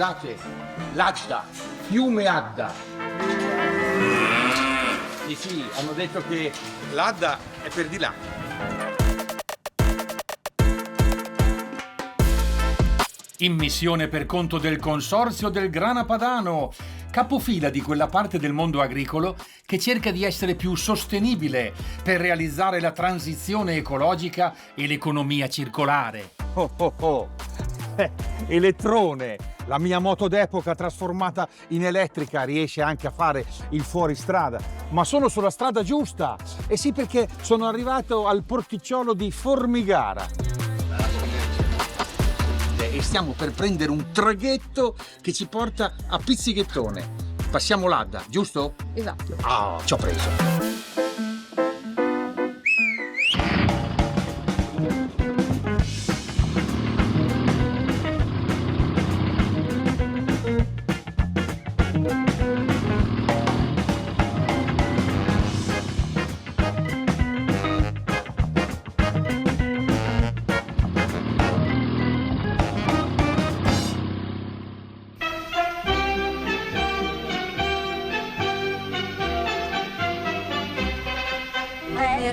scusate, l'Adda, fiume Adda. Sì, hanno detto che l'Adda è per di là. In missione per conto del Consorzio del Grana Padano, capofila di quella parte del mondo agricolo che cerca di essere più sostenibile per realizzare la transizione ecologica e l'economia circolare. Oh, oh, oh. Elettrone, la mia moto d'epoca trasformata in elettrica riesce anche a fare il fuoristrada, ma sono sulla strada giusta. E sì, perché sono arrivato al porticciolo di Formigara e stiamo per prendere un traghetto che ci porta a Pizzighettone. Passiamo l'Adda, giusto? Esatto. Ah, ci ho preso.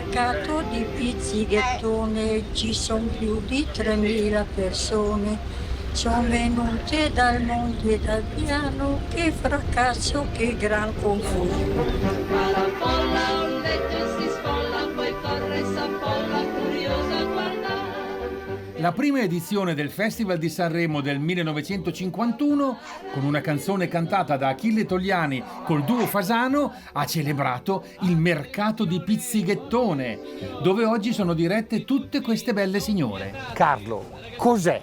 Mercato di Pizzighettone ci sono più di 3.000 persone, sono venute dal monte e dal piano, che fracasso, che gran confuso. La folla un letto si sfolla, poi corre s'affolla, curiosa a guardare. La prima edizione del Festival di Sanremo del 1951, con una canzone cantata da Achille Togliani col duo Fasano, ha celebrato il mercato di Pizzighettone, dove oggi sono dirette tutte queste belle signore. Carlo, cos'è?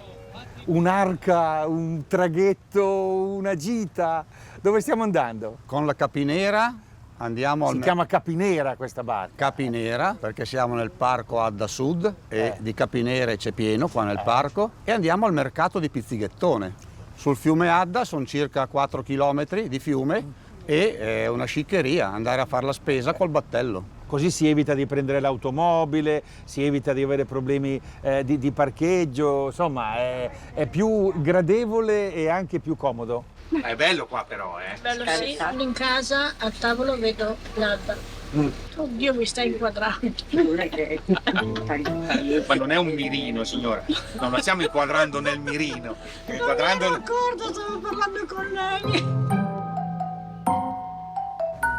Un'arca, un traghetto, una gita? Dove stiamo andando? Con la capinera andiamo Si chiama Capinera questa barca. Capinera, perché siamo nel parco Adda Sud e di capinere c'è pieno qua nel parco, e andiamo al mercato di Pizzighettone. Sul fiume Adda sono circa 4 chilometri di fiume e è una sciccheria andare a fare la spesa col battello. Così si evita di prendere l'automobile, si evita di avere problemi di parcheggio, insomma è più gradevole e anche più comodo. È bello qua però, Bello sì, sono in casa, a tavolo vedo l'Adda. Oddio, mi stai inquadrando. Ma non è un mirino, signora. Non la stiamo inquadrando nel mirino. Inquadrando... D'accordo, stavo parlando con lei.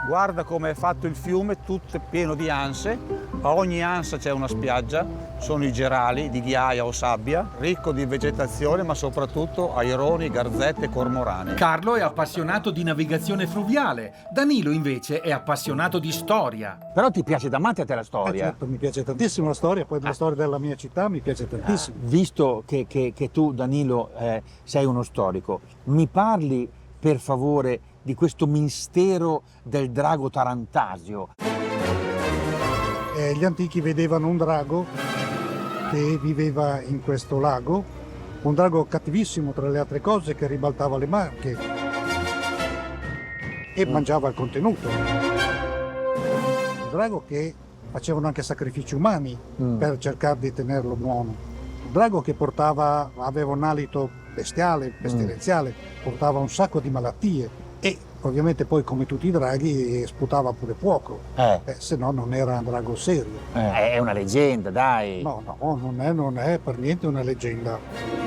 Guarda come è fatto il fiume, tutto pieno di anse. A ogni ansa c'è una spiaggia, sono i gerali di ghiaia o sabbia, ricco di vegetazione ma soprattutto aironi, garzette e cormorani. Carlo è appassionato di navigazione fluviale, Danilo invece è appassionato di storia. Però ti piace da matti a te la storia? Certo, mi piace tantissimo la storia, poi la storia della mia città mi piace tantissimo. Visto che tu, Danilo, sei uno storico, mi parli per favore di questo mistero del drago Tarantasio? Gli antichi vedevano un drago che viveva in questo lago, un drago cattivissimo tra le altre cose, che ribaltava le barche e mangiava il contenuto. Un drago che facevano anche sacrifici umani per cercare di tenerlo buono. Un drago che aveva un alito bestiale, pestilenziale, portava un sacco di malattie e ovviamente poi, come tutti i draghi, sputava pure fuoco, se no non era un drago serio. È una leggenda, dai. No, non è per niente una leggenda.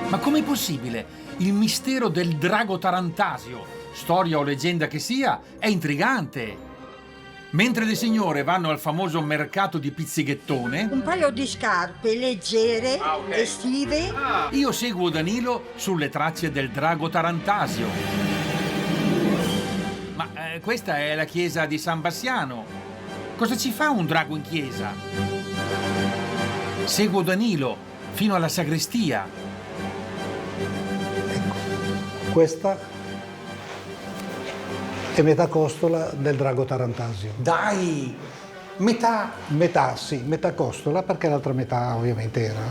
Ma com'è possibile? Il mistero del drago Tarantasio, storia o leggenda che sia, è intrigante. Mentre le signore vanno al famoso mercato di Pizzighettone, Un paio di scarpe leggere, estive. io seguo Danilo sulle tracce del drago Tarantasio. Ma questa è la chiesa di San Bassiano. Cosa ci fa un drago in chiesa? Seguo Danilo fino alla sagrestia. Ecco, questa è metà costola del drago Tarantasio. Dai! Metà! Metà costola, perché l'altra metà ovviamente era...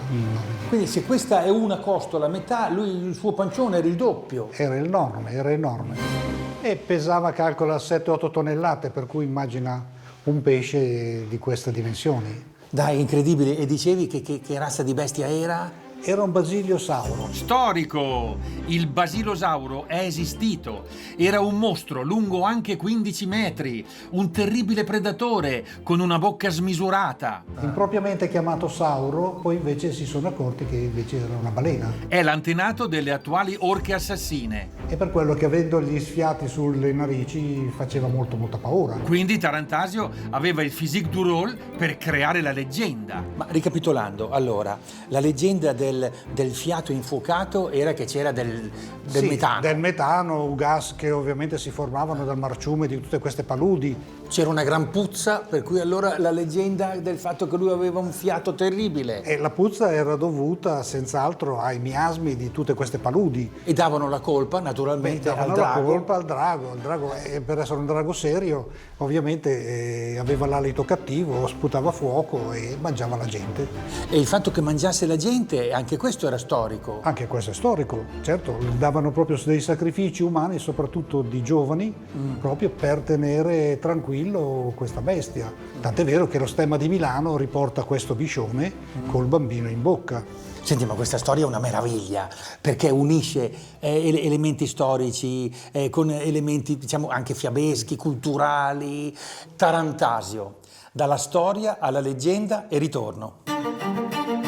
Quindi se questa è una costola, metà, il suo pancione era il doppio. Era enorme. E pesava, calcola, 7-8 tonnellate, per cui immagina un pesce di queste dimensioni. Dai, incredibile. E dicevi che razza di bestia era? Era un basiliosauro. Storico! Il basilosauro è esistito. Era un mostro lungo anche 15 metri, un terribile predatore con una bocca smisurata. Impropriamente chiamato sauro, poi invece si sono accorti che invece era una balena. È l'antenato delle attuali orche assassine. È per quello che avendo gli sfiati sulle narici faceva molta paura. Quindi Tarantasio aveva il physique du rôle per creare la leggenda. Ma ricapitolando, allora, la leggenda del fiato infuocato era che c'era del Sì, metano. del metano, gas che ovviamente si formavano dal marciume di tutte queste paludi. C'era una gran puzza, per cui allora la leggenda del fatto che lui aveva un fiato terribile. E la puzza era dovuta senz'altro ai miasmi di tutte queste paludi. E davano la colpa, naturalmente, al Davano la drago. colpa al drago. Il drago, per essere un drago serio, ovviamente aveva l'alito cattivo, sputava fuoco e mangiava la gente. E il fatto che mangiasse la gente, anche questo era storico. Anche questo è storico, certo, davano proprio dei sacrifici umani, soprattutto di giovani, proprio per tenere tranquillo questa bestia. Tant'è vero che lo stemma di Milano riporta questo biscione col bambino in bocca. Senti, ma questa storia è una meraviglia, perché unisce elementi storici con elementi, diciamo, anche fiabeschi, culturali. Tarantasio, dalla storia alla leggenda e ritorno.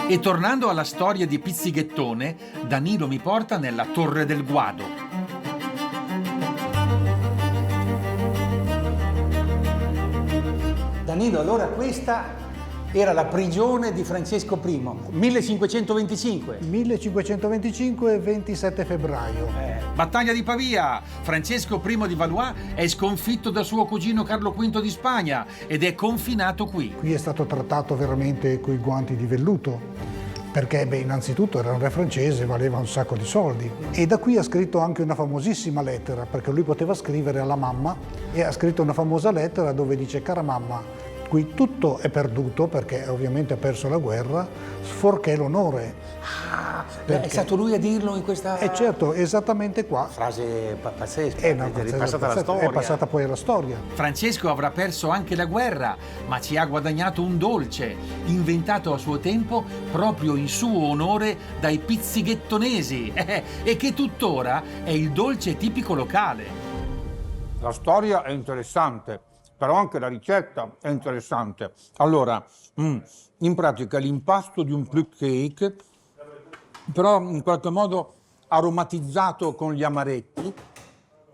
E tornando alla storia di Pizzighettone, Danilo mi porta nella Torre del Guado. Danilo, allora questa era la prigione di Francesco I, 1525. 1525 27 febbraio. Battaglia di Pavia. Francesco I di Valois è sconfitto da suo cugino Carlo V di Spagna ed è confinato qui. Qui è stato trattato veramente coi guanti di velluto, perché innanzitutto era un re francese, valeva un sacco di soldi. E da qui ha scritto anche una famosissima lettera, perché lui poteva scrivere alla mamma, e ha scritto una famosa lettera dove dice: cara mamma, qui tutto è perduto, perché ovviamente ha perso la guerra, fuorché l'onore. È stato lui a dirlo in questa E certo, esattamente qua. frase pazzesca. È passata alla storia. È passata poi alla storia. Francesco avrà perso anche la guerra, ma ci ha guadagnato un dolce, inventato a suo tempo proprio in suo onore dai pizzighettonesi, e che tuttora è il dolce tipico locale. La storia è interessante, però anche la ricetta è interessante. Allora, in pratica l'impasto di un plum cake, però in qualche modo aromatizzato con gli amaretti,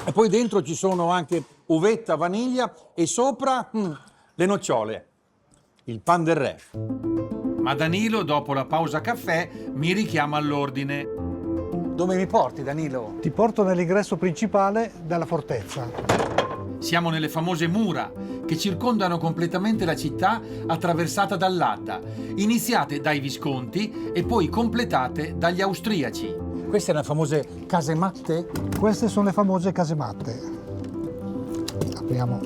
e poi dentro ci sono anche uvetta, vaniglia e sopra le nocciole, il pan del re. Ma Danilo, dopo la pausa caffè, mi richiama all'ordine. Dove mi porti, Danilo? Ti porto nell'ingresso principale della fortezza. Siamo nelle famose mura che circondano completamente la città attraversata dall'Adda, iniziate dai Visconti e poi completate dagli austriaci. Queste erano le famose casematte? Queste sono le famose casematte. Apriamo.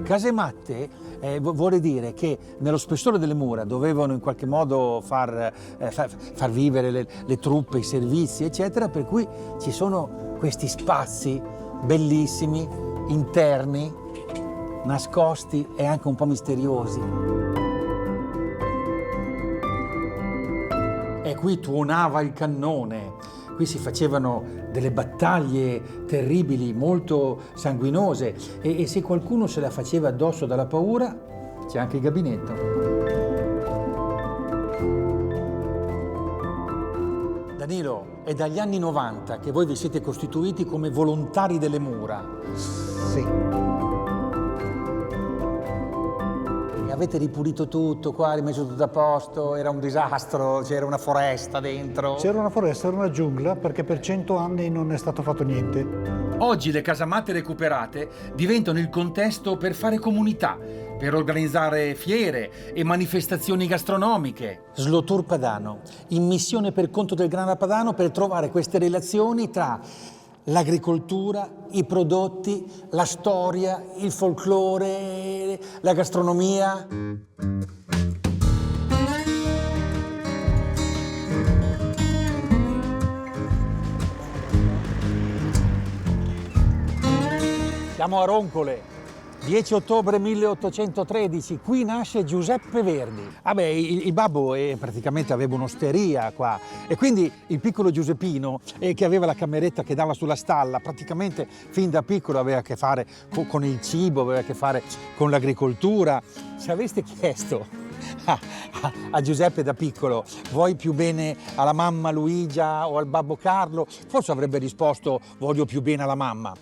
Casematte vuole dire che nello spessore delle mura dovevano in qualche modo far vivere le truppe, i servizi, eccetera, per cui ci sono questi spazi bellissimi, interni, nascosti e anche un po' misteriosi. E qui tuonava il cannone. Qui si facevano delle battaglie terribili, molto sanguinose, e se qualcuno se la faceva addosso dalla paura, c'è anche il gabinetto. Danilo, è dagli anni 90 che voi vi siete costituiti come volontari delle mura. Sì. Avete ripulito tutto qua, rimesso tutto a posto, era un disastro, c'era una foresta dentro. C'era una foresta, era una giungla, perché per 100 anni non è stato fatto niente. Oggi le casamatte recuperate diventano il contesto per fare comunità, per organizzare fiere e manifestazioni gastronomiche. Slotur Padano, in missione per conto del Grana Padano per trovare queste relazioni tra l'agricoltura, i prodotti, la storia, il folklore, la gastronomia. Siamo a Roncole, 10 ottobre 1813, qui nasce Giuseppe Verdi. Vabbè, il babbo praticamente aveva un'osteria qua e quindi il piccolo Giuseppino, che aveva la cameretta che dava sulla stalla, praticamente fin da piccolo aveva a che fare con il cibo, aveva a che fare con l'agricoltura. Se aveste chiesto a Giuseppe da piccolo, vuoi più bene alla mamma Luigia o al babbo Carlo, forse avrebbe risposto voglio più bene alla mamma.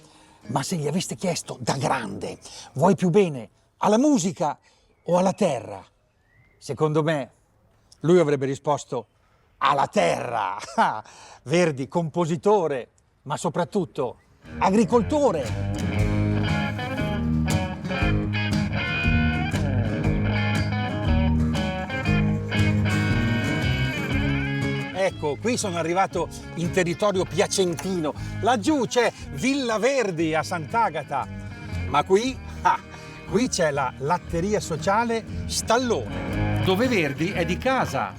Ma se gli aveste chiesto da grande, vuoi più bene alla musica o alla terra? Secondo me lui avrebbe risposto alla terra. Verdi, compositore, ma soprattutto agricoltore. Ecco, qui sono arrivato in territorio piacentino. Laggiù c'è Villa Verdi a Sant'Agata, ma qui c'è la latteria sociale Stallone. Dove Verdi è di casa.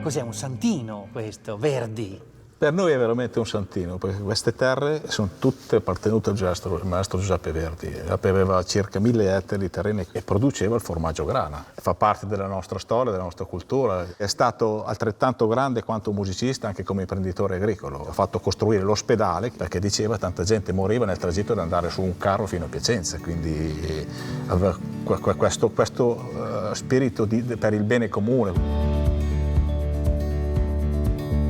Cos'è, un santino questo, Verdi? Per noi è veramente un santino, perché queste terre sono tutte appartenute al maestro Giuseppe Verdi. Giuseppe aveva circa 1000 ettari di terreni e produceva il formaggio grana. Fa parte della nostra storia, della nostra cultura. È stato altrettanto grande quanto musicista anche come imprenditore agricolo. Ha fatto costruire l'ospedale perché diceva tanta gente moriva nel tragitto di andare su un carro fino a Piacenza, quindi aveva questo spirito per il bene comune.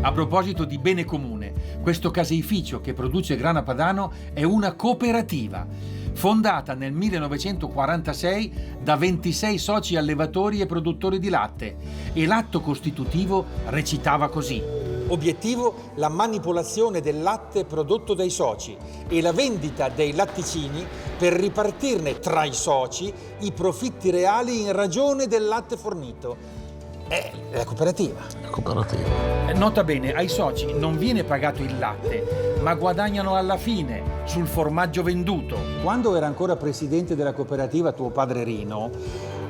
A proposito di bene comune, questo caseificio che produce grana padano è una cooperativa, fondata nel 1946 da 26 soci allevatori e produttori di latte, e l'atto costitutivo recitava così. Obiettivo: la manipolazione del latte prodotto dai soci e la vendita dei latticini per ripartirne tra i soci i profitti reali in ragione del latte fornito. È la cooperativa. Nota bene, ai soci non viene pagato il latte, ma guadagnano alla fine sul formaggio venduto. Quando era ancora presidente della cooperativa tuo padre Rino,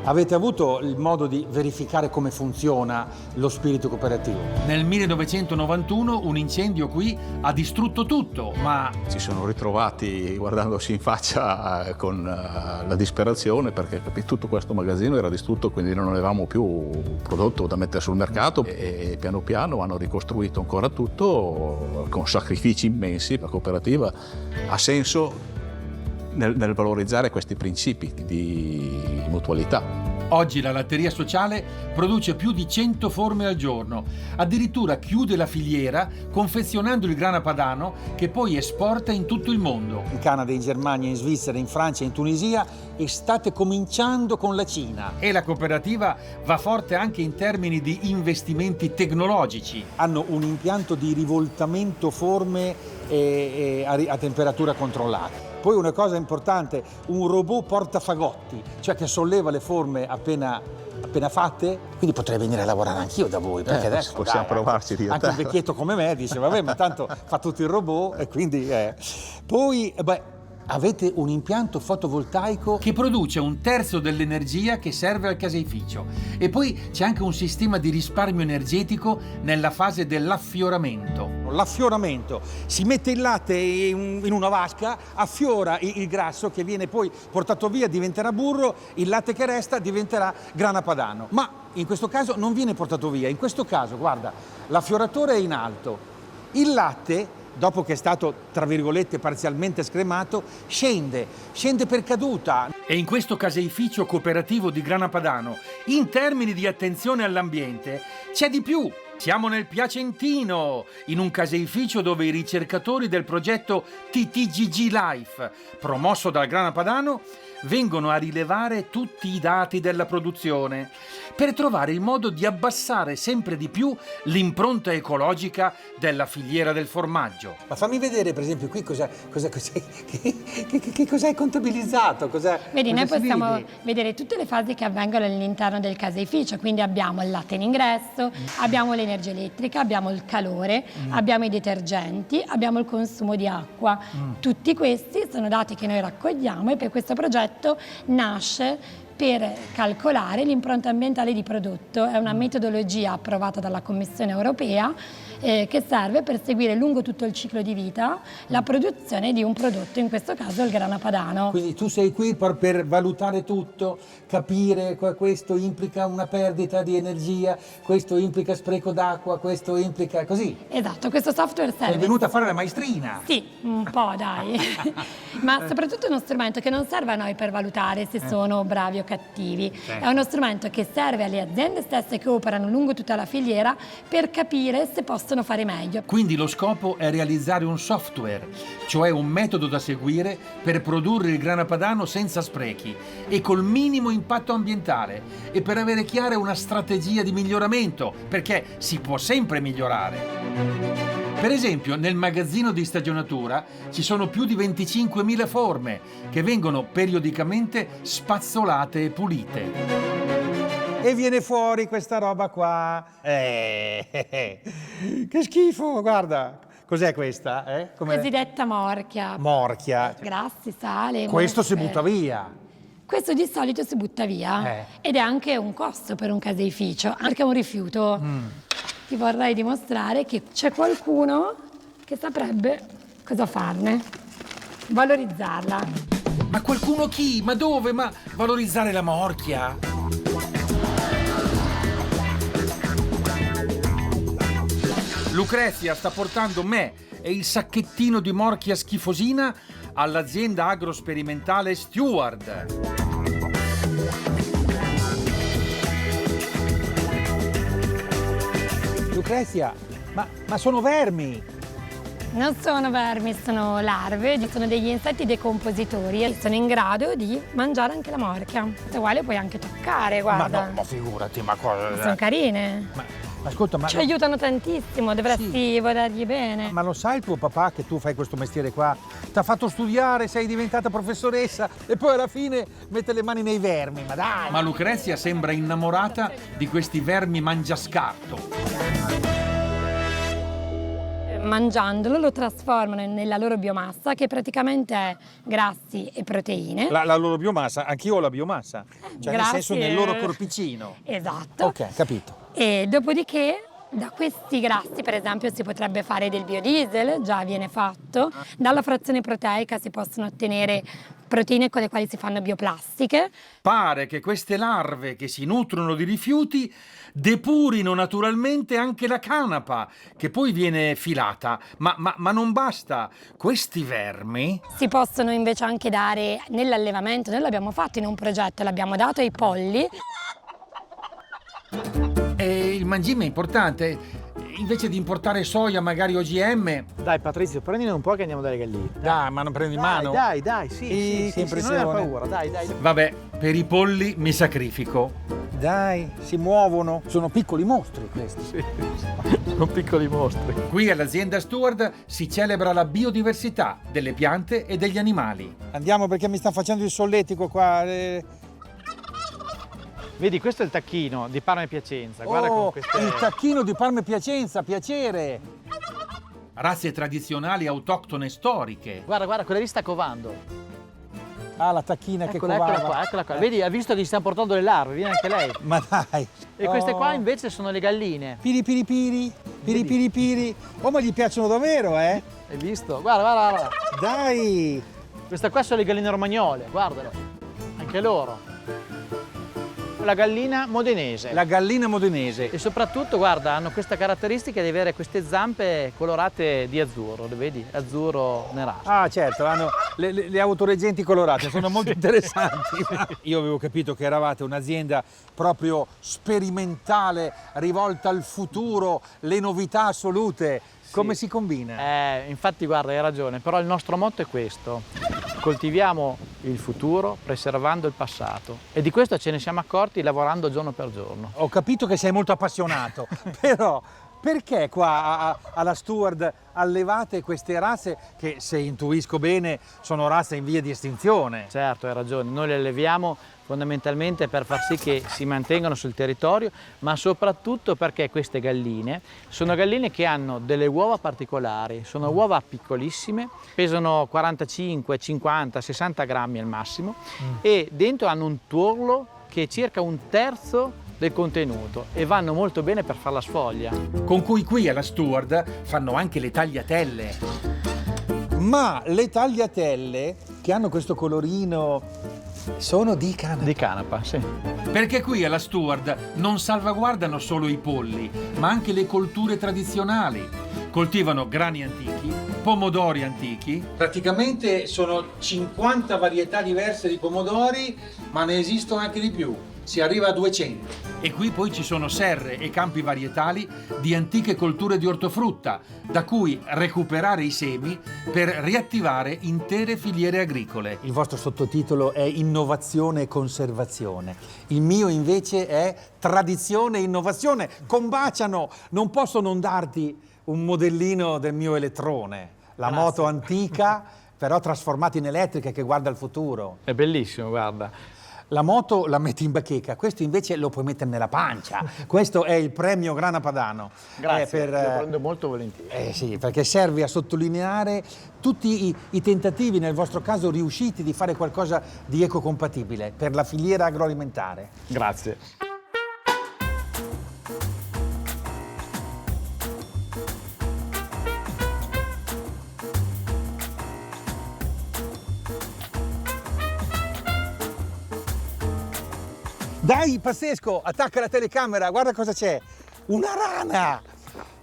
avete avuto il modo di verificare come funziona lo spirito cooperativo? Nel 1991 un incendio qui ha distrutto tutto, ma Si sono ritrovati guardandosi in faccia con la disperazione perché tutto questo magazzino era distrutto, quindi non avevamo più prodotto da mettere sul mercato e piano piano hanno ricostruito ancora tutto con sacrifici immensi. La cooperativa ha senso nel valorizzare questi principi di mutualità. oggi la latteria sociale produce più di 100 forme al giorno, addirittura chiude la filiera confezionando il grana padano che poi esporta in tutto il mondo. In Canada, in Germania, in Svizzera, in Francia, in Tunisia, e state cominciando con la Cina. E la cooperativa va forte anche in termini di investimenti tecnologici. Hanno un impianto di rivoltamento forme a temperatura controllata. Poi una cosa importante, un robot portafagotti, cioè che solleva le forme appena fatte, quindi potrei venire a lavorare anch'io da voi, perché adesso possiamo provarci di anche un vecchietto come me dice vabbè, ma tanto fa tutto il robot e quindi poi avete un impianto fotovoltaico che produce 1/3 dell'energia che serve al caseificio, e poi c'è anche un sistema di risparmio energetico nella fase dell'affioramento. L'affioramento, si mette il latte in una vasca, affiora il grasso che viene poi portato via, diventerà burro, il latte che resta diventerà grana padano. Ma in questo caso non viene portato via, in questo caso, guarda, l'affioratore è in alto, il latte, dopo che è stato, tra virgolette, parzialmente scremato, scende per caduta. E in questo caseificio cooperativo di grana padano, in termini di attenzione all'ambiente, c'è di più. Siamo nel Piacentino, in un caseificio dove i ricercatori del progetto TTGG Life, promosso dal grana padano, vengono a rilevare tutti i dati della produzione per trovare il modo di abbassare sempre di più l'impronta ecologica della filiera del formaggio. Ma fammi vedere, per esempio, qui cos'è contabilizzato. Vedi, noi possiamo vedere tutte le fasi che avvengono all'interno del caseificio, quindi abbiamo il latte in ingresso, abbiamo l'energia elettrica, abbiamo il calore, abbiamo i detergenti, abbiamo il consumo di acqua. Tutti questi sono dati che noi raccogliamo e per questo progetto nasce per calcolare l'impronta ambientale di prodotto. È una metodologia approvata dalla Commissione europea che serve per seguire lungo tutto il ciclo di vita la produzione di un prodotto, in questo caso il grana padano. Quindi tu sei qui per valutare tutto, capire questo implica una perdita di energia, questo implica spreco d'acqua, questo implica così. Esatto, questo software serve. Sei venuta a fare la maestrina. Sì, un po' dai. Ma soprattutto è uno strumento che non serve a noi per valutare se sono bravi o cattivi. È uno strumento che serve alle aziende stesse che operano lungo tutta la filiera per capire se possono fare meglio. Quindi lo scopo è realizzare un software, cioè un metodo da seguire per produrre il grana padano senza sprechi e col minimo impatto ambientale, e per avere chiara una strategia di miglioramento, perché si può sempre migliorare. Per esempio, nel magazzino di stagionatura ci sono più di 25.000 forme che vengono periodicamente spazzolate e pulite. E viene fuori questa roba qua. Che schifo, guarda. Cos'è questa? Cosiddetta morchia. Morchia. Grassi, sale. Questo si mosche. butta via. Questo di solito si butta via ed è anche un costo per un caseificio, anche un rifiuto. Ti vorrei dimostrare che c'è qualcuno che saprebbe cosa farne, valorizzarla. Ma qualcuno chi? Ma dove? Ma valorizzare la morchia? Lucrezia sta portando me e il sacchettino di morchia schifosina all'azienda agrosperimentale Steward. Lucrezia, ma sono vermi. Non sono vermi, sono larve, sono degli insetti decompositori e sono in grado di mangiare anche la morchia. Se vuoi le puoi anche toccare, guarda. Ma no, ma figurati, ma cosa. Sono carine. Ma ascolta, ma Ci aiutano tantissimo, dovresti volergli bene. Ma lo sa il tuo papà che tu fai questo mestiere qua? Ti ha fatto studiare, sei diventata professoressa e poi alla fine mette le mani nei vermi, ma dai! Ma Lucrezia sembra innamorata di questi vermi mangiascarto. Mangiandolo lo trasformano nella loro biomassa, che praticamente è grassi e proteine. La loro biomassa, anch'io ho la biomassa, cioè nel senso nel loro Grazie. corpicino. Esatto. Ok, capito. E dopodiché da questi grassi, per esempio, si potrebbe fare del biodiesel, già viene fatto. Dalla frazione proteica si possono ottenere proteine con le quali si fanno bioplastiche. Pare che queste larve che si nutrono di rifiuti depurino naturalmente anche la canapa, che poi viene filata. Ma non basta. Questi vermi Si possono invece anche dare nell'allevamento. Noi l'abbiamo fatto in un progetto, l'abbiamo dato ai polli. E il mangime è importante. Invece di importare soia, magari OGM. Dai Patrizio, prendine un po' che andiamo dalle galline. Dai, ma non prendi in mano? Dai, sì, che sì, non hai paura, dai. Vabbè, per i polli mi sacrifico. Dai, si muovono. Sono piccoli mostri questi. Sì, sono piccoli mostri. Qui all'azienda Steward si celebra la biodiversità delle piante e degli animali. Andiamo perché mi sta facendo il solletico qua. Vedi, questo è il tacchino di Parma e Piacenza. Guarda con queste... il tacchino di Parma e Piacenza, piacere. Razze tradizionali autoctone storiche. Guarda, quella lì sta covando. Ah, la tacchina che Eccola covava. eccola qua. Vedi, ha visto che gli stiamo portando le larve, viene anche lei. Ma dai. E queste qua invece sono le galline. Piri. Oh, ma gli piacciono davvero, eh? Hai visto? Guarda. Dai. Queste qua sono le galline romagnole, guardalo. Anche loro. La gallina modenese. La gallina modenese. E soprattutto, guarda, hanno questa caratteristica di avere queste zampe colorate di azzurro, le vedi? Azzurro nerastro. Ah, certo, hanno le autoreggenti colorate, sono molto interessanti. Io avevo capito che eravate un'azienda proprio sperimentale, rivolta al futuro, le novità assolute. Come si combina? Infatti, guarda, hai ragione, però il nostro motto è questo. Coltiviamo il futuro preservando il passato, e di questo ce ne siamo accorti lavorando giorno per giorno. Ho capito che sei molto appassionato, però perché qua alla Steward allevate queste razze che, se intuisco bene, sono razze in via di estinzione? Certo, hai ragione, noi le alleviamo fondamentalmente per far sì che si mantengano sul territorio, ma soprattutto perché queste galline sono galline che hanno delle uova particolari, sono uova piccolissime, pesano 45, 50, 60 grammi al massimo e dentro hanno un tuorlo che è circa un terzo del contenuto e vanno molto bene per fare la sfoglia. Con cui qui alla Stewart fanno anche le tagliatelle. Ma le tagliatelle che hanno questo colorino sono di canapa. Di canapa, sì. Perché qui alla Stewart non salvaguardano solo i polli, ma anche le colture tradizionali. Coltivano grani antichi, pomodori antichi. Praticamente sono 50 varietà diverse di pomodori, ma ne esistono anche di più. Si arriva a 200. E qui poi ci sono serre e campi varietali di antiche colture di ortofrutta, da cui recuperare i semi per riattivare intere filiere agricole. Il vostro sottotitolo è Innovazione e conservazione. Il mio invece è Tradizione e innovazione. Combaciano! Non posso non darti un modellino del mio elettrone. La moto antica, però trasformata in elettrica che guarda al futuro. È bellissimo, guarda. La moto la metti in bacheca, questo invece lo puoi mettere nella pancia. Questo è il premio Grana Padano. Grazie, lo prendo molto volentieri. Sì, perché serve a sottolineare tutti i tentativi, nel vostro caso riusciti, di fare qualcosa di ecocompatibile per la filiera agroalimentare. Grazie. Dai, pazzesco, attacca la telecamera, guarda cosa c'è. Una rana!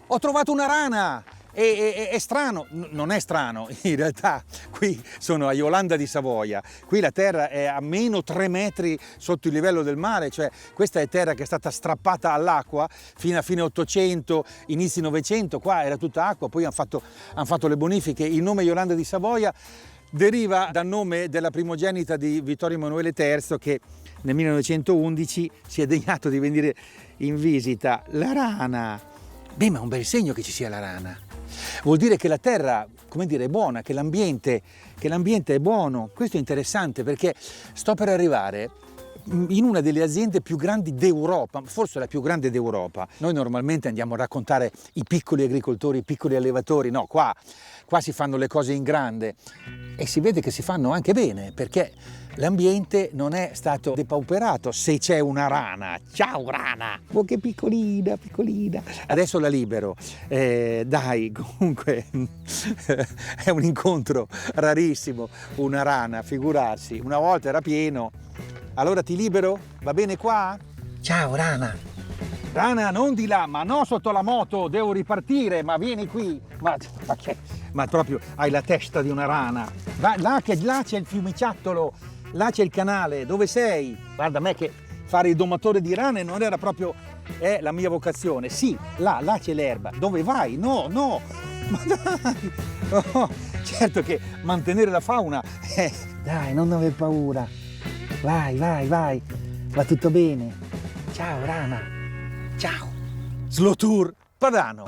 Ho trovato una rana! È strano, non è strano, in realtà qui sono a Iolanda di Savoia, qui la terra è a meno 3 metri sotto il livello del mare, cioè questa è terra che è stata strappata all'acqua fino a fine 800, inizi 900, qua era tutta acqua, poi hanno fatto le bonifiche. Il nome Iolanda di Savoia deriva dal nome della primogenita di Vittorio Emanuele III che nel 1911 si è degnato di venire in visita. La rana! Beh, ma è un bel segno che ci sia la rana. Vuol dire che la terra, come dire, è buona, che l'ambiente è buono. Questo è interessante perché sto per arrivare in una delle aziende più grandi d'Europa, forse la più grande d'Europa. Noi normalmente andiamo a raccontare i piccoli agricoltori, i piccoli allevatori, no, qua si fanno le cose in grande e si vede che si fanno anche bene perché l'ambiente non è stato depauperato. Se c'è una rana, ciao rana! Oh, che piccolina, piccolina! Adesso la libero. Dai, comunque è un incontro rarissimo, una rana, figurarsi. Una volta era pieno. Allora ti libero? Va bene qua? Ciao rana! Rana, non di là, ma no sotto la moto, devo ripartire, ma vieni qui. Ma proprio hai la testa di una rana. Là c'è il fiumiciattolo. Là c'è il canale, dove sei? Guarda, a me che fare il domatore di rane non era proprio la mia vocazione. Sì, là c'è l'erba. Dove vai? No, ma dai! Oh, certo che mantenere la fauna... Dai, non aver paura. Vai, va tutto bene. Ciao rana, ciao. Slow Tour Padano.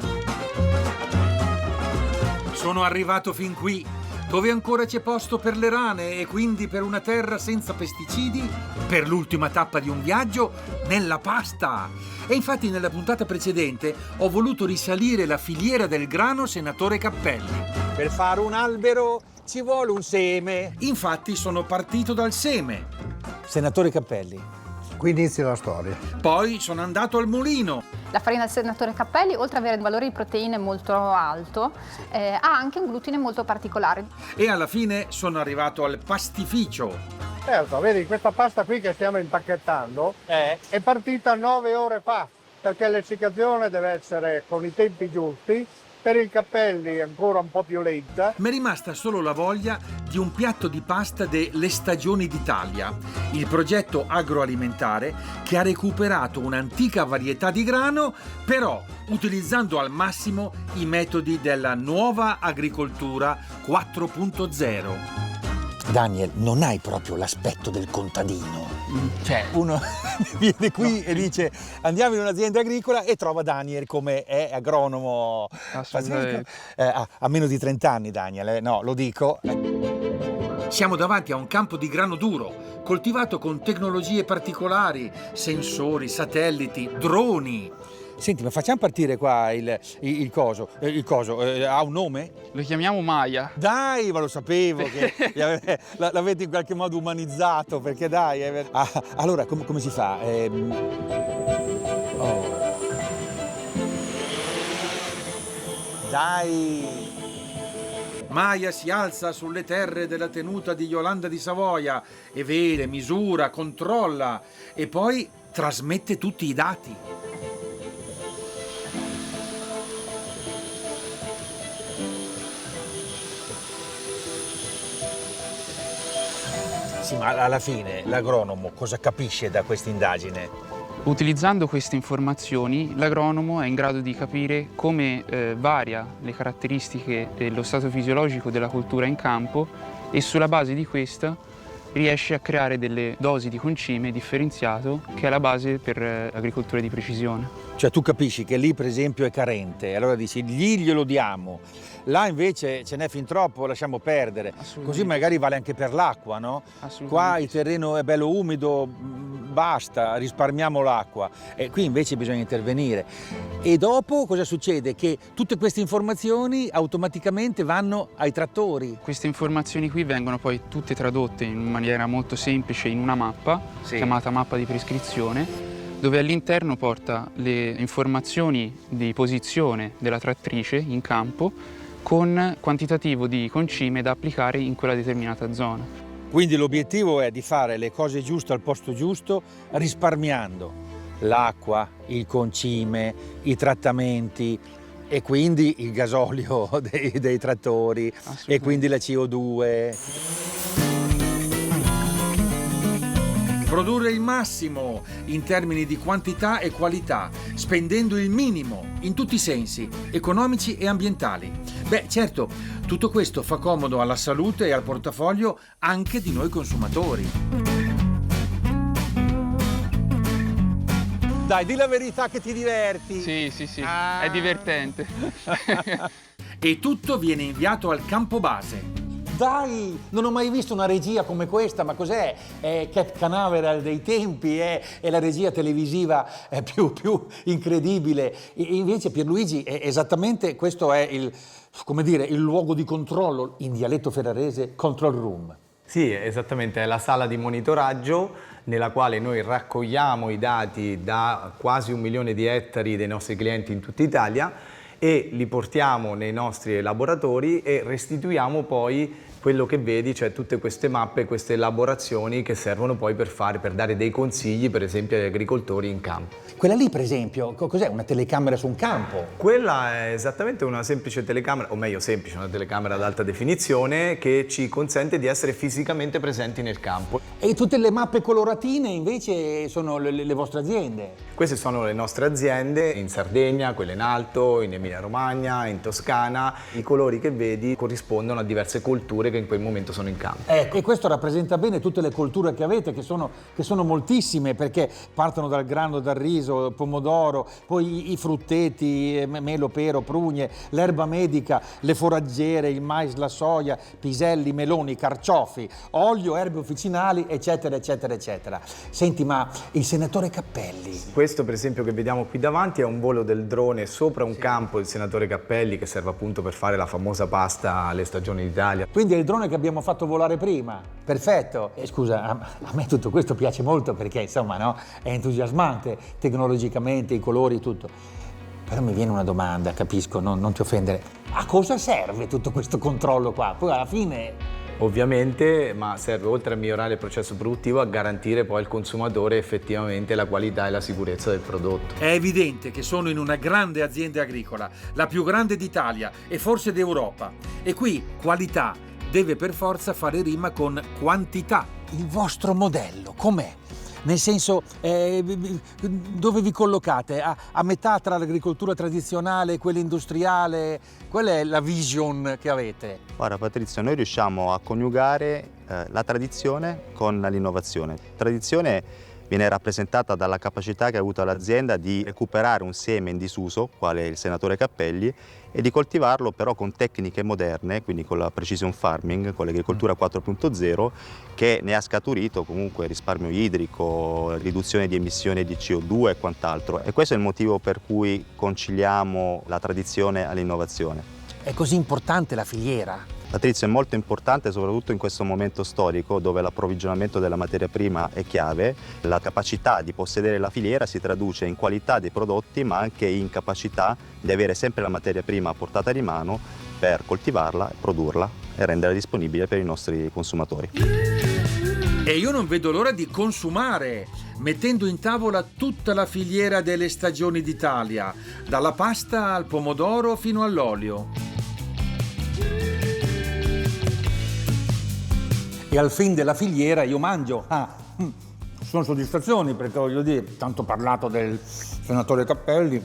Sono arrivato fin qui, dove ancora c'è posto per le rane e quindi per una terra senza pesticidi, per l'ultima tappa di un viaggio nella pasta. E infatti nella puntata precedente ho voluto risalire la filiera del grano Senatore Cappelli. Per fare un albero ci vuole un seme. Infatti sono partito dal seme. Senatore Cappelli. Qui inizia la storia. Poi sono andato al mulino. La farina del Senatore Cappelli, oltre ad avere un valore di proteine molto alto, ha anche un glutine molto particolare. E alla fine sono arrivato al pastificio. Certo, vedi, questa pasta qui che stiamo impacchettando è partita 9 ore fa, perché l'essiccazione deve essere con i tempi giusti. Per il Cappelli è ancora un po' più lenta. Mi è rimasta solo la voglia di un piatto di pasta delle Stagioni d'Italia, il progetto agroalimentare che ha recuperato un'antica varietà di grano, però utilizzando al massimo i metodi della nuova agricoltura 4.0. Daniel, non hai proprio l'aspetto del contadino. Cioè, uno viene qui e dice andiamo in un'azienda agricola e trova Daniel come è agronomo. A meno di 30 anni, Daniel, no, lo dico. Siamo davanti a un campo di grano duro, coltivato con tecnologie particolari, sensori, satelliti, droni. Senti, ma facciamo partire qua il coso. Ha un nome? Lo chiamiamo Maya. Dai, ma lo sapevo che l'avete in qualche modo umanizzato, perché dai. Allora, come si fa? Dai! Maya si alza sulle terre della tenuta di Iolanda di Savoia e vede, misura, controlla e poi trasmette tutti i dati. Sì, ma alla fine l'agronomo cosa capisce da questa indagine? Utilizzando queste informazioni, l'agronomo è in grado di capire come varia le caratteristiche dello stato fisiologico della coltura in campo e sulla base di questo riesce a creare delle dosi di concime differenziato che è la base per l'agricoltura di precisione. Cioè tu capisci che lì per esempio è carente, allora dici glielo diamo, là invece ce n'è fin troppo, lasciamo perdere, così magari vale anche per l'acqua, no? Qua il terreno è bello umido, basta, risparmiamo l'acqua e qui invece bisogna intervenire. E dopo cosa succede? Che tutte queste informazioni automaticamente vanno ai trattori. Queste informazioni qui vengono poi tutte tradotte in maniera molto semplice in una mappa, chiamata mappa di prescrizione, dove all'interno porta le informazioni di posizione della trattrice in campo con quantitativo di concime da applicare in quella determinata zona. Quindi l'obiettivo è di fare le cose giuste al posto giusto, risparmiando l'acqua, il concime, i trattamenti e quindi il gasolio dei trattori e quindi la CO2. Produrre il massimo in termini di quantità e qualità, spendendo il minimo in tutti i sensi, economici e ambientali. Beh, certo, tutto questo fa comodo alla salute e al portafoglio anche di noi consumatori. Dai, di la verità che ti diverti. Sì, è divertente. E tutto viene inviato al campo base. Dai, non ho mai visto una regia come questa, ma cos'è? È Cat Canaveral dei tempi, è la regia televisiva più incredibile. E invece Pierluigi, esattamente questo è il luogo di controllo, in dialetto ferrarese, control room. Sì, esattamente, è la sala di monitoraggio nella quale noi raccogliamo i dati da quasi 1 milione di ettari dei nostri clienti in tutta Italia e li portiamo nei nostri laboratori e restituiamo poi quello che vedi, cioè tutte queste mappe, queste elaborazioni che servono poi per dare dei consigli, per esempio, agli agricoltori in campo. Quella lì, per esempio, cos'è? Una telecamera su un campo? Quella è esattamente una semplice telecamera, o meglio semplice, una telecamera ad alta definizione che ci consente di essere fisicamente presenti nel campo. E tutte le mappe coloratine invece sono le vostre aziende? Queste sono le nostre aziende in Sardegna, quelle in Alto, in Emilia Romagna, in Toscana. I colori che vedi corrispondono a diverse colture che in quel momento sono in campo. Ecco, e questo rappresenta bene tutte le colture che avete, che sono moltissime, perché partono dal grano, dal riso, pomodoro, poi i frutteti, melo, pero, prugne, l'erba medica, le foraggiere, il mais, la soia, piselli, meloni, carciofi, olio, erbe officinali, eccetera, eccetera, eccetera. Senti, ma il senatore Cappelli? Questo, per esempio, che vediamo qui davanti è un volo del drone sopra un campo del senatore Cappelli che serve appunto per fare la famosa pasta alle stagioni d'Italia. Quindi è il drone che abbiamo fatto volare prima. Perfetto. E scusa, a me tutto questo piace molto perché insomma, no, è entusiasmante tecnologicamente, i colori, tutto. Però mi viene una domanda, capisco, non ti offendere. A cosa serve tutto questo controllo qua? Poi alla fine... Ovviamente, ma serve oltre a migliorare il processo produttivo a garantire poi al consumatore effettivamente la qualità e la sicurezza del prodotto. È evidente che sono in una grande azienda agricola, la più grande d'Italia e forse d'Europa. E qui qualità deve per forza fare rima con quantità. Il vostro modello com'è? Nel senso, dove vi collocate? A metà tra l'agricoltura tradizionale e quella industriale? Qual è la vision che avete? Guarda Patrizio, noi riusciamo a coniugare la tradizione con l'innovazione. Tradizione viene rappresentata dalla capacità che ha avuto l'azienda di recuperare un seme in disuso, quale il senatore Cappelli, e di coltivarlo però con tecniche moderne, quindi con la precision farming, con l'agricoltura 4.0, che ne ha scaturito comunque risparmio idrico, riduzione di emissioni di CO2 e quant'altro. E questo è il motivo per cui conciliamo la tradizione all'innovazione. È così importante la filiera? Patrizio, è molto importante soprattutto in questo momento storico dove l'approvvigionamento della materia prima è chiave. La capacità di possedere la filiera si traduce in qualità dei prodotti ma anche in capacità di avere sempre la materia prima a portata di mano per coltivarla, produrla e renderla disponibile per i nostri consumatori. E io non vedo l'ora di consumare, mettendo in tavola tutta la filiera delle stagioni d'Italia, dalla pasta al pomodoro fino all'olio. E al fin della filiera io mangio. Sono soddisfazioni perché voglio dire, tanto parlato del senatore Cappelli.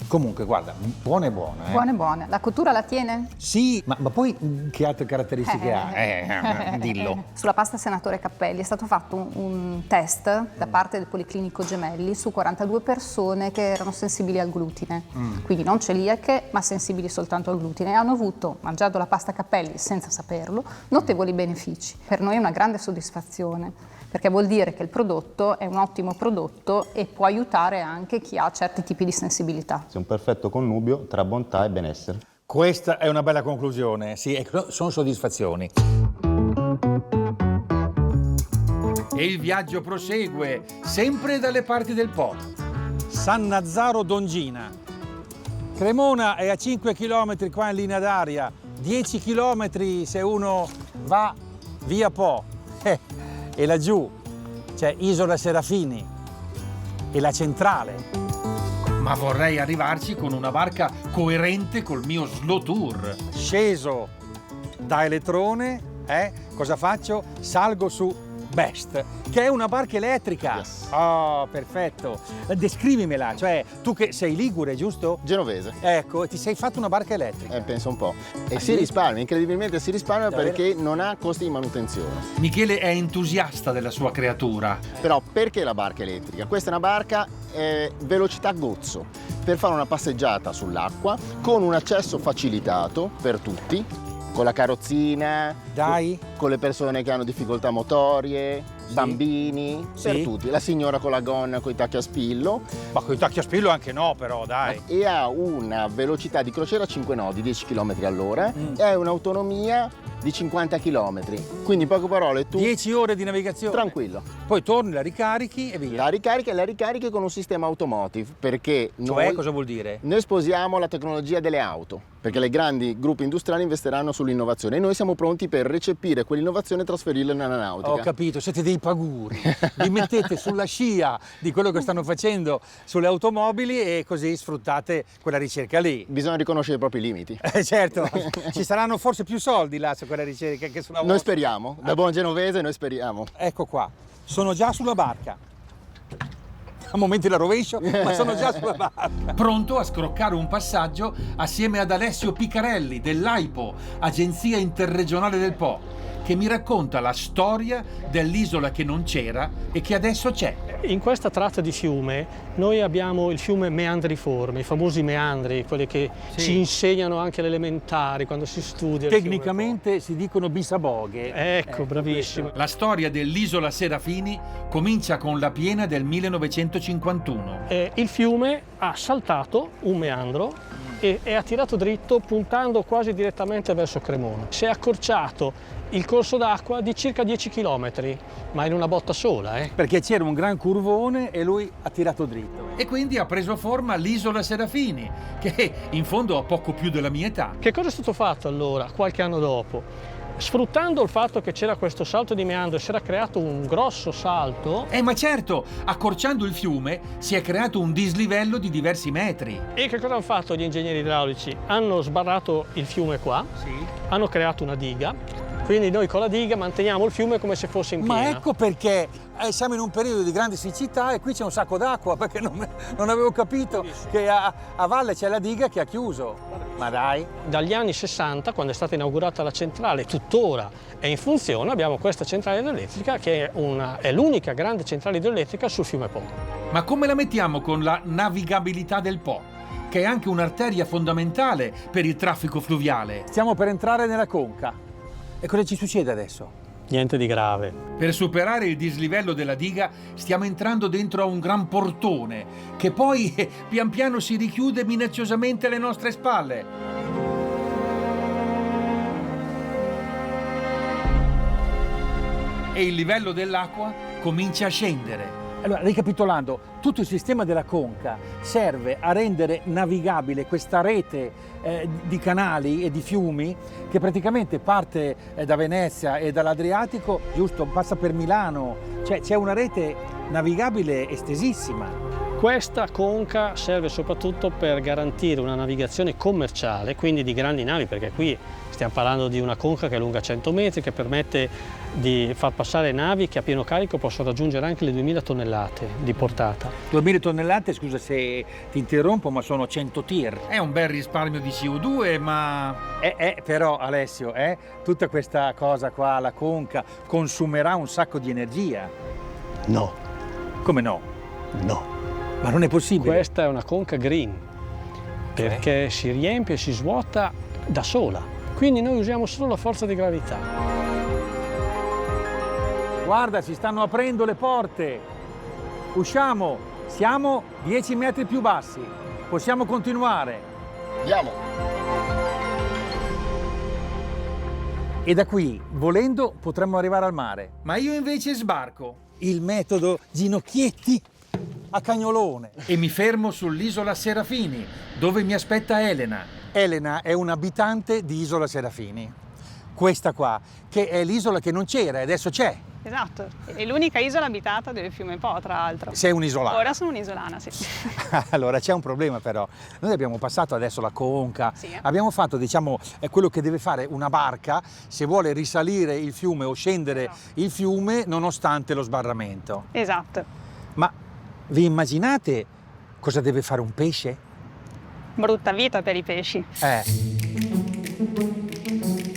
Comunque, guarda, buona e buona. Buone, buone. La cottura la tiene? Sì, ma poi che altre caratteristiche ha? Dillo. Sulla pasta senatore Cappelli è stato fatto un test da parte del Policlinico Gemelli su 42 persone che erano sensibili al glutine. Quindi non celiache, ma sensibili soltanto al glutine. E hanno avuto, mangiando la pasta Cappelli senza saperlo, notevoli benefici. Per noi è una grande soddisfazione, perché vuol dire che il prodotto è un ottimo prodotto e può aiutare anche chi ha certi tipi di sensibilità. È un perfetto connubio tra bontà e benessere. Questa è una bella conclusione, sì, sono soddisfazioni. E il viaggio prosegue, sempre dalle parti del Po. Sannazzaro Dongina. Cremona è a 5 km qua in linea d'aria, 10 km se uno va via Po. E laggiù c'è Isola Serafini e la centrale. Ma vorrei arrivarci con una barca coerente col mio slow tour. Sceso da Elettrone, cosa faccio? Salgo su Best, che è una barca elettrica. Yes. Oh, perfetto. Descrivimela, cioè tu che sei ligure, giusto? Genovese. Ecco, ti sei fatto una barca elettrica. Penso un po'. E si risparmia, incredibilmente si risparmia perché non ha costi di manutenzione. Michele è entusiasta della sua creatura. Però perché la barca elettrica? Questa è una barca velocità gozzo, per fare una passeggiata sull'acqua con un accesso facilitato per tutti, con la carrozzina, con le persone che hanno difficoltà motorie, bambini, per tutti. La signora con la gonna, con i tacchi a spillo. Ma con i tacchi a spillo anche no, però, dai. E ha una velocità di crociera 5 nodi, 10 km all'ora, e ha un'autonomia di 50 km. Quindi in poche parole tu... 10 ore di navigazione? Tranquillo. Poi torni, la ricarichi e via. La ricarichi con un sistema automotive, perché Cioè, cosa vuol dire? Noi sposiamo la tecnologia delle auto, perché le grandi gruppi industriali investeranno sull'innovazione e noi siamo pronti per recepire quell'innovazione e trasferirla nella nautica. Ho capito, siete dei paguri. Vi mettete sulla scia di quello che stanno facendo sulle automobili e così sfruttate quella ricerca lì. Bisogna riconoscere i propri limiti. Certo, ci saranno forse più soldi là su quella ricerca che sulla vostra. Noi speriamo, da buon genovese noi speriamo. Ecco qua, sono già sulla barca. A momenti la rovescio, ma sono già sulla barca. Pronto a scroccare un passaggio assieme ad Alessio Picarelli dell'AIPO, Agenzia Interregionale del Po, che mi racconta la storia dell'isola che non c'era e che adesso c'è. In questa tratta di fiume noi abbiamo il fiume meandriforme, i famosi meandri, quelli che ci insegnano anche alle elementari quando si studia. Tecnicamente si dicono bisaboghe. Ecco, bravissimo. La storia dell'isola Serafini comincia con la piena del 1951. Il fiume ha saltato un meandro e ha tirato dritto puntando quasi direttamente verso Cremona. Si è accorciato il corso d'acqua di circa 10 km, ma in una botta sola. Perché c'era un gran curvone e lui ha tirato dritto. E quindi ha preso forma l'isola Serafini, che in fondo ha poco più della mia età. Che cosa è stato fatto allora, qualche anno dopo? Sfruttando il fatto che c'era questo salto di meandro, si era creato un grosso salto. Ma certo, accorciando il fiume si è creato un dislivello di diversi metri. E che cosa hanno fatto gli ingegneri idraulici? Hanno sbarrato il fiume qua, hanno creato una diga. Quindi noi con la diga manteniamo il fiume come se fosse in piena. Ma ecco perché siamo in un periodo di grande siccità e qui c'è un sacco d'acqua, perché non avevo capito che a valle c'è la diga che ha chiuso. Ma dai! Dagli anni 60, quando è stata inaugurata la centrale, tuttora è in funzione, abbiamo questa centrale idroelettrica che è l'unica grande centrale idroelettrica sul fiume Po. Ma come la mettiamo con la navigabilità del Po? che è anche un'arteria fondamentale per il traffico fluviale. Stiamo per entrare nella conca. E cosa ci succede adesso? Niente di grave. Per superare il dislivello della diga stiamo entrando dentro a un gran portone che poi pian piano si richiude minacciosamente alle nostre spalle. E il livello dell'acqua comincia a scendere. Allora, ricapitolando, tutto il sistema della conca serve a rendere navigabile questa rete di canali e di fiumi che praticamente parte da Venezia e dall'Adriatico, giusto, passa per Milano, cioè c'è una rete navigabile estesissima. Questa conca serve soprattutto per garantire una navigazione commerciale, quindi di grandi navi, perché qui stiamo parlando di una conca che è lunga 100 metri, che permette di far passare navi che a pieno carico possono raggiungere anche le 2000 tonnellate di portata. 2000 tonnellate, scusa se ti interrompo, ma sono 100 tir. È un bel risparmio di CO2, ma... Però Alessio, tutta questa cosa qua, la conca, consumerà un sacco di energia. No. Come no? No. Ma non è possibile. Questa è una conca green, perché si riempie e si svuota da sola. Quindi noi usiamo solo la forza di gravità. Guarda, si stanno aprendo le porte. Usciamo, siamo 10 metri più bassi. Possiamo continuare. Andiamo. E da qui, volendo, potremmo arrivare al mare. Ma io invece sbarco. Il metodo ginocchietti a cagnolone. E mi fermo sull'isola Serafini, dove mi aspetta Elena. Elena è un'abitante di Isola Serafini. Questa qua, che è l'isola che non c'era e adesso c'è. Esatto, è l'unica isola abitata del fiume Po, tra l'altro. Sei un'isolana? Ora sono un'isolana, sì. Allora c'è un problema però. Noi abbiamo passato adesso la conca, abbiamo fatto, diciamo, quello che deve fare una barca se vuole risalire il fiume o scendere il fiume nonostante lo sbarramento. Esatto. Ma vi immaginate cosa deve fare un pesce? Brutta vita per i pesci.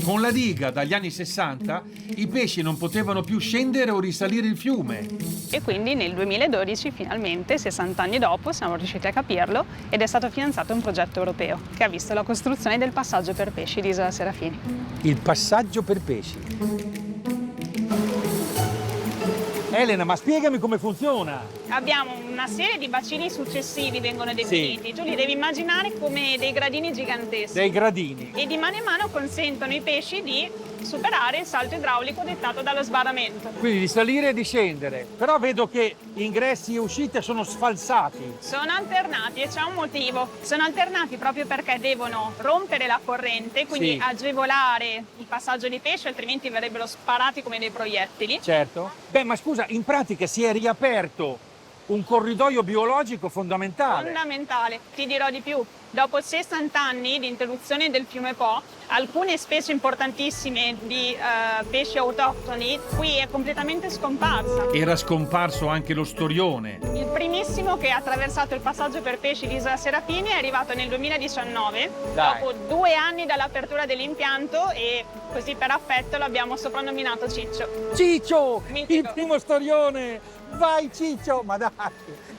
Con la diga dagli anni 60 i pesci non potevano più scendere o risalire il fiume. E quindi nel 2012 finalmente, 60 anni dopo, siamo riusciti a capirlo ed è stato finanziato un progetto europeo che ha visto la costruzione del passaggio per pesci di Isola Serafini. Il passaggio per pesci. Elena, ma spiegami come funziona. Abbiamo una serie di bacini successivi, vengono definiti. Tu li devi immaginare come dei gradini giganteschi. Dei gradini. E di mano in mano consentono ai pesci di superare il salto idraulico dettato dallo sbarramento. Quindi di salire e di scendere. Però vedo che ingressi e uscite sono sfalsati. Sono alternati e c'è un motivo. Sono alternati proprio perché devono rompere la corrente, quindi agevolare il passaggio dei pesci, altrimenti verrebbero sparati come dei proiettili. Certo. Beh, ma scusa, in pratica si è riaperto un corridoio biologico fondamentale. Fondamentale. Ti dirò di più. Dopo 60 anni di interruzione del fiume Po, alcune specie importantissime di pesci autoctoni qui è completamente scomparsa. Era scomparso anche lo storione. Il primissimo che ha attraversato il passaggio per pesci di Isola Serafini è arrivato nel 2019, dopo 2 anni dall'apertura dell'impianto, e così per affetto l'abbiamo soprannominato Ciccio. Ciccio! Mitico. Il primo storione! Vai Ciccio! Ma dai,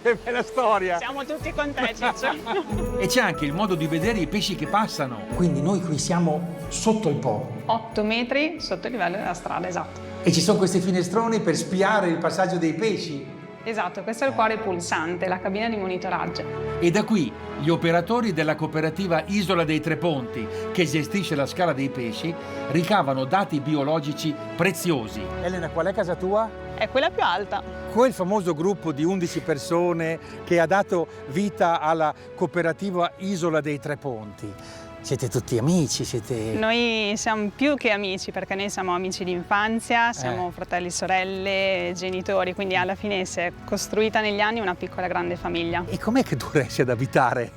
che bella storia! Siamo tutti con te, Ciccio. E c'è anche il modo di vedere i pesci che passano. Quindi noi qui siamo sotto il Po. 8 metri sotto il livello della strada, esatto. E ci sono questi finestroni per spiare il passaggio dei pesci. Esatto, questo è il cuore pulsante, la cabina di monitoraggio. E da qui gli operatori della cooperativa Isola dei Tre Ponti, che gestisce la scala dei pesci, ricavano dati biologici preziosi. Elena, qual è casa tua? È quella più alta. Quel famoso gruppo di 11 persone che ha dato vita alla cooperativa Isola dei Tre Ponti. Siete tutti amici, siete... Noi siamo più che amici, perché noi siamo amici di infanzia, siamo fratelli, sorelle, genitori, quindi alla fine si è costruita negli anni una piccola grande famiglia. E com'è che tu riesci ad abitare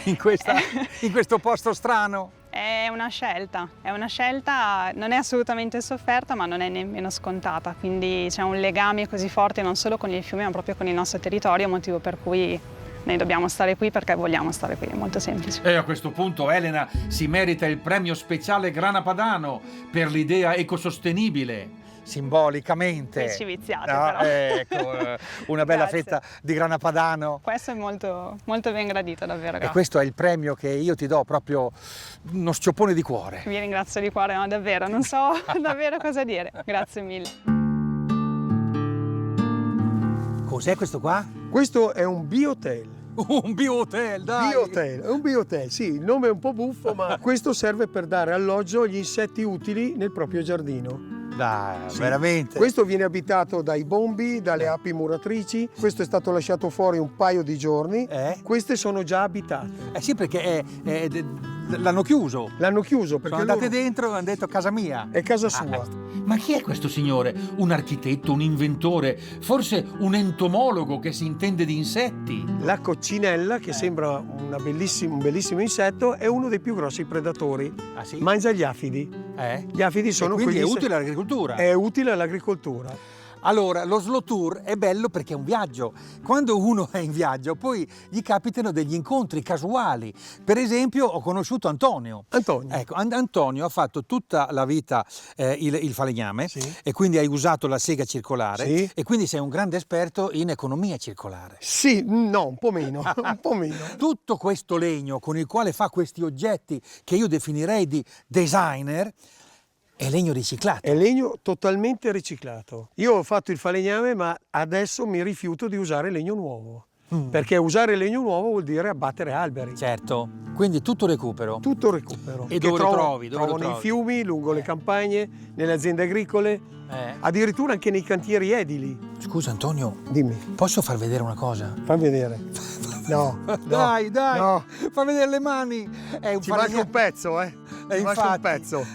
in questo posto strano? È una scelta, non è assolutamente sofferta, ma non è nemmeno scontata, quindi c'è un legame così forte non solo con il fiume, ma proprio con il nostro territorio, motivo per cui noi dobbiamo stare qui perché vogliamo stare qui, è molto semplice. E a questo punto Elena si merita il premio speciale Grana Padano per l'idea ecosostenibile. simbolicamente. Pesci viziati, No, però. ecco, una bella Grazie. fetta di grana padano. Questo è molto, molto ben gradito, davvero. E grazie. questo è il premio che io ti do, proprio uno sciopone di cuore. Vi ringrazio di cuore, no, davvero, non so davvero cosa dire. Grazie mille. Cos'è questo qua? Questo è un biohotel. Un biohotel, dai! Biohotel, è un biohotel, sì, il nome è un po' buffo, ma questo serve per dare alloggio agli insetti utili nel proprio giardino. Dai, Sì. veramente? Questo viene abitato dai bombi, dalle api muratrici, questo è stato lasciato fuori un paio di giorni, queste sono già abitate. Eh sì, perché l'hanno chiuso. L'hanno chiuso perché Sono andate loro- dentro e hanno detto casa mia. È casa sua. Ma chi è questo signore? Un architetto, un inventore, forse un entomologo che si intende di insetti? La coccinella, che sembra un bellissimo insetto, è uno dei più grossi predatori. Ah, sì? Mangia gli afidi. Gli afidi sono quindi quegli è insetti- utile all'agricoltura. È utile all'agricoltura. Allora, lo slow tour è bello perché è un viaggio. Quando uno è in viaggio, poi gli capitano degli incontri casuali. Per esempio, ho conosciuto Antonio. Ecco, Antonio ha fatto tutta la vita il falegname e quindi hai usato la sega circolare e quindi sei un grande esperto in economia circolare. Sì, no, un po' meno, un po' meno. Tutto questo legno con il quale fa questi oggetti che io definirei di designer è legno riciclato. È legno totalmente riciclato. Io ho fatto il falegname, ma adesso mi rifiuto di usare legno nuovo. Perché usare legno nuovo vuol dire abbattere alberi. Certo, quindi tutto recupero. Tutto recupero. E Che dove lo trovi? Dove trovo lo nei trovi? fiumi, lungo le campagne, nelle aziende agricole, addirittura anche nei cantieri edili. Scusa Antonio, dimmi. Posso far vedere una cosa? Fammi vedere. No, Dai, no. fa vedere le mani. È un Ci manca un pezzo, E Ci manca un infatti, pezzo.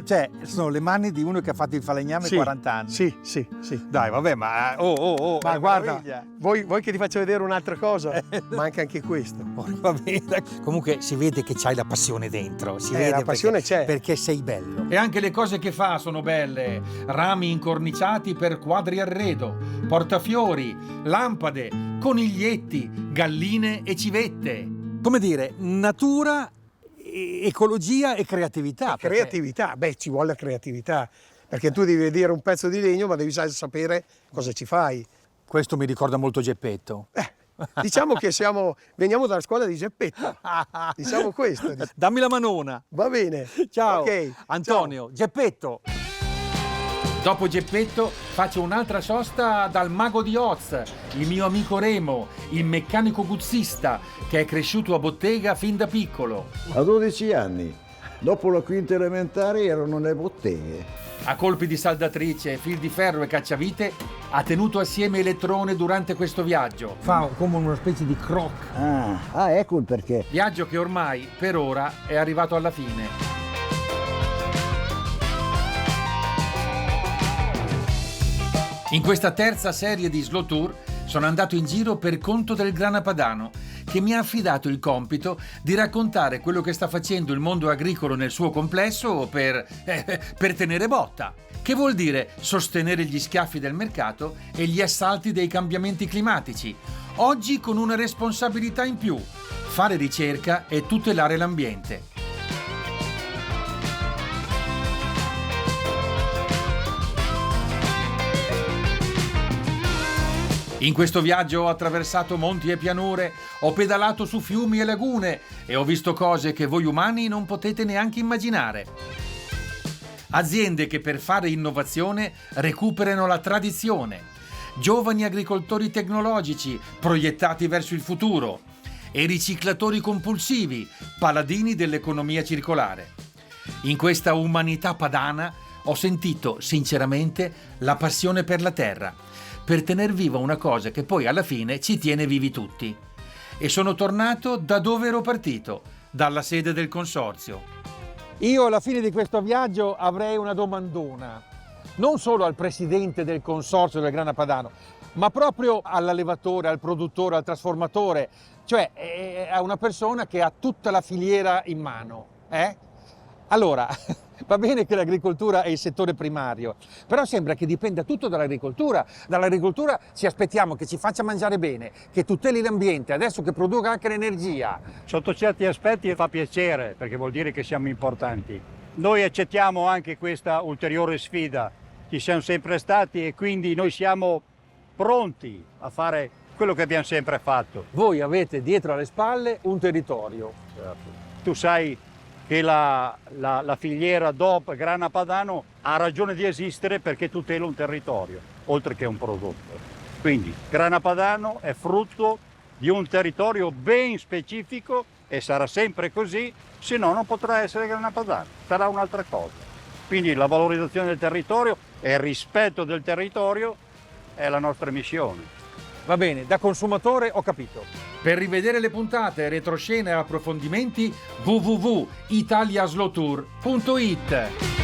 cioè, sono le mani di uno che ha fatto il falegname Sì, 40 anni. Sì. Dai, vabbè, ma Ma è guarda, meraviglia. vuoi che ti faccia vedere un'altra cosa? Manca anche questo. Va bene. Comunque si vede che c'hai la passione dentro. Si vede la passione perché, c'è. Perché sei bello. E anche le cose che fa sono belle. Rami incorniciati per quadri arredo, portafiori, lampade, coniglietti, galline e civette. Come dire, natura, ecologia e creatività. perché- Creatività, ci vuole creatività. Perché tu devi vedere un pezzo di legno, ma devi sapere cosa ci fai. Questo mi ricorda molto Geppetto. Diciamo che veniamo dalla scuola di Geppetto. Diciamo questo. Dammi la manona. Va bene. Ciao. Ok, Antonio, Geppetto. Dopo Geppetto faccio un'altra sosta dal mago di Oz, il mio amico Remo, il meccanico guzzista che è cresciuto a bottega fin da piccolo. A 12 anni, dopo la quinta elementare, erano nelle botteghe. A colpi di saldatrice, fil di ferro e cacciavite ha tenuto assieme elettrone durante questo viaggio. Fa come una specie di croc. Ah, ecco il perché. Viaggio che ormai, per ora, è arrivato alla fine. In questa terza serie di Slow Tour sono andato in giro per conto del Grana Padano, che mi ha affidato il compito di raccontare quello che sta facendo il mondo agricolo nel suo complesso per tenere botta. Che vuol dire sostenere gli schiaffi del mercato e gli assalti dei cambiamenti climatici. Oggi con una responsabilità in più: fare ricerca e tutelare l'ambiente. In questo viaggio ho attraversato monti e pianure, ho pedalato su fiumi e lagune e ho visto cose che voi umani non potete neanche immaginare. Aziende che per fare innovazione recuperano la tradizione, giovani agricoltori tecnologici proiettati verso il futuro e riciclatori compulsivi, paladini dell'economia circolare. In questa umanità padana ho sentito sinceramente la passione per la terra, per tener viva una cosa che poi alla fine ci tiene vivi tutti. E sono tornato da dove ero partito, dalla sede del consorzio. Io alla fine di questo viaggio avrei una domandona, non solo al presidente del consorzio del Grana Padano, ma proprio all'allevatore, al produttore, al trasformatore, cioè a una persona che ha tutta la filiera in mano. Allora, va bene che l'agricoltura è il settore primario, però sembra che dipenda tutto dall'agricoltura. Dall'agricoltura ci aspettiamo che ci faccia mangiare bene, che tuteli l'ambiente, adesso che produca anche l'energia. Sotto certi aspetti fa piacere, perché vuol dire che siamo importanti. Noi accettiamo anche questa ulteriore sfida. ci siamo sempre stati e quindi noi siamo pronti a fare quello che abbiamo sempre fatto. Voi avete dietro alle spalle un territorio. Tu sai che la filiera DOP Grana Padano ha ragione di esistere perché tutela un territorio, oltre che un prodotto. Quindi Grana Padano è frutto di un territorio ben specifico e sarà sempre così, se no non potrà essere Grana Padano, sarà un'altra cosa. Quindi la valorizzazione del territorio e il rispetto del territorio è la nostra missione. Va bene, da consumatore ho capito. Per rivedere le puntate, retroscena e approfondimenti www.italiaslowtour.it.